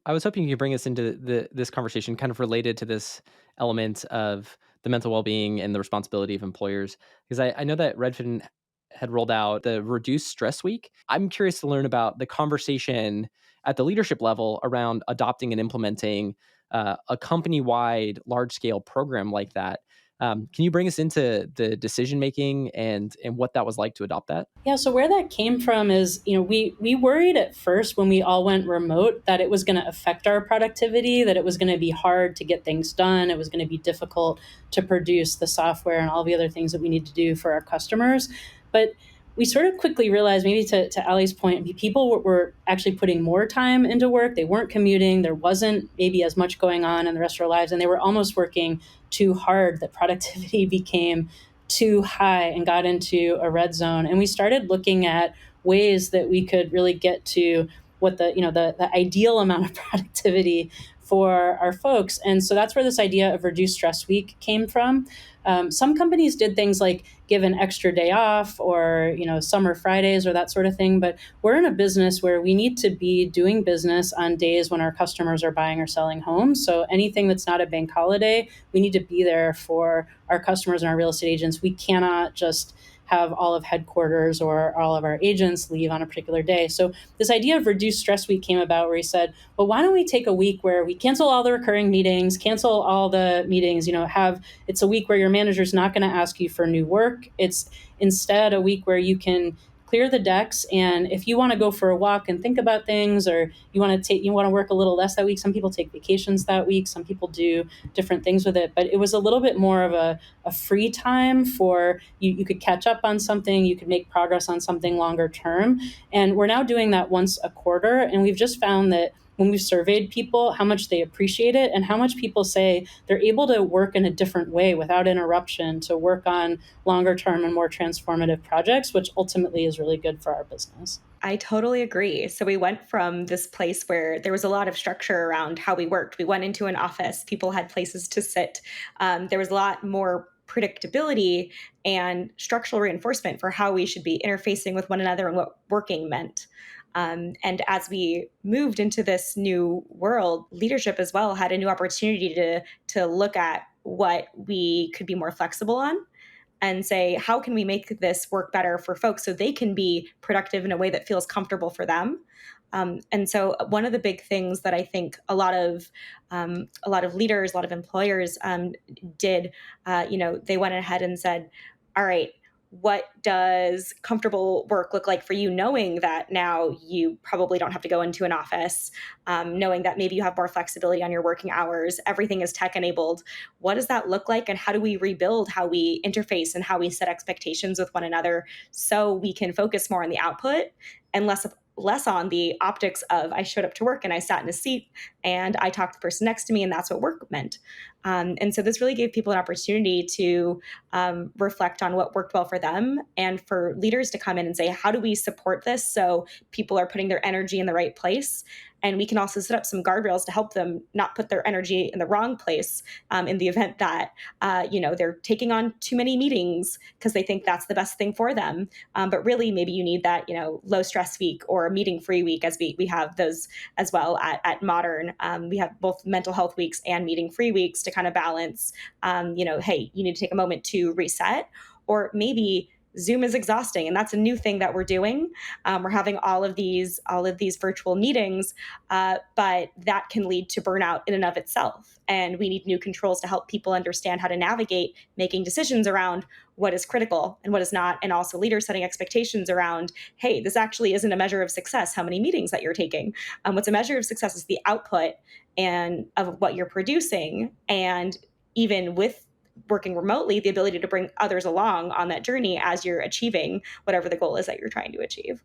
I was hoping you could bring us into this conversation kind of related to this element of the mental well-being and the responsibility of employers. Because I know that Redfin had rolled out the reduced stress week. I'm curious to learn about the conversation at the leadership level around adopting and implementing a company-wide large-scale program like that. Can you bring us into the decision making and what that was like to adopt that? Yeah, so where that came from is, we worried at first when we all went remote that it was going to affect our productivity, that it was going to be hard to get things done, it was going to be difficult to produce the software and all the other things that we need to do for our customers. But we sort of quickly realized, maybe to Ali's point, people were actually putting more time into work. They weren't commuting. There wasn't maybe as much going on in the rest of our lives, and they were almost working too hard, that productivity became too high and got into a red zone. And we started looking at ways that we could really get to what the ideal amount of productivity for our folks. And so that's where this idea of reduced stress week came from. Some companies did things like give an extra day off, or summer Fridays or that sort of thing. But we're in a business where we need to be doing business on days when our customers are buying or selling homes. So anything that's not a bank holiday, we need to be there for our customers and our real estate agents. We cannot just have all of headquarters or all of our agents leave on a particular day. So this idea of reduced stress week came about, where he said, well, why don't we take a week where we cancel all the recurring meetings, cancel all the meetings, it's a week where your manager's not going to ask you for new work. It's instead a week where you can clear the decks. And if you want to go for a walk and think about things, or you want to work a little less that week, some people take vacations that week, some people do different things with it. But it was a little bit more of a free time for you. You could catch up on something, you could make progress on something longer term. And we're now doing that once a quarter. And we've just found that when we've surveyed people, how much they appreciate it, and how much people say they're able to work in a different way without interruption, to work on longer term and more transformative projects, which ultimately is really good for our business. I totally agree. So we went from this place where there was a lot of structure around how we worked. We went into an office, people had places to sit. There was a lot more predictability and structural reinforcement for how we should be interfacing with one another and what working meant. And as we moved into this new world, leadership as well had a new opportunity to look at what we could be more flexible on and say, how can we make this work better for folks so they can be productive in a way that feels comfortable for them? And so one of the big things that I think a lot of leaders, a lot of employers did, they went ahead and said, all right, what does comfortable work look like for you, knowing that now you probably don't have to go into an office, knowing that maybe you have more flexibility on your working hours, everything is tech enabled. What does that look like? And how do we rebuild how we interface and how we set expectations with one another so we can focus more on the output and less on the optics of I showed up to work and I sat in a seat and I talked to the person next to me and that's what work meant. And so this really gave people an opportunity to reflect on what worked well for them, and for leaders to come in and say, how do we support this so people are putting their energy in the right place? And we can also set up some guardrails to help them not put their energy in the wrong place in the event that, they're taking on too many meetings because they think that's the best thing for them. But really, maybe you need that, low stress week or a meeting free week, as we have those as well at Modern. We have both mental health weeks and meeting free weeks to kind of balance, hey, you need to take a moment to reset, or maybe Zoom is exhausting, and that's a new thing that we're doing. We're having all of these virtual meetings, but that can lead to burnout in and of itself. And we need new controls to help people understand how to navigate making decisions around what is critical and what is not, and also leaders setting expectations around, hey, this actually isn't a measure of success, how many meetings that you're taking. What's a measure of success is the output and of what you're producing, and even with working remotely, the ability to bring others along on that journey as you're achieving whatever the goal is that you're trying to achieve.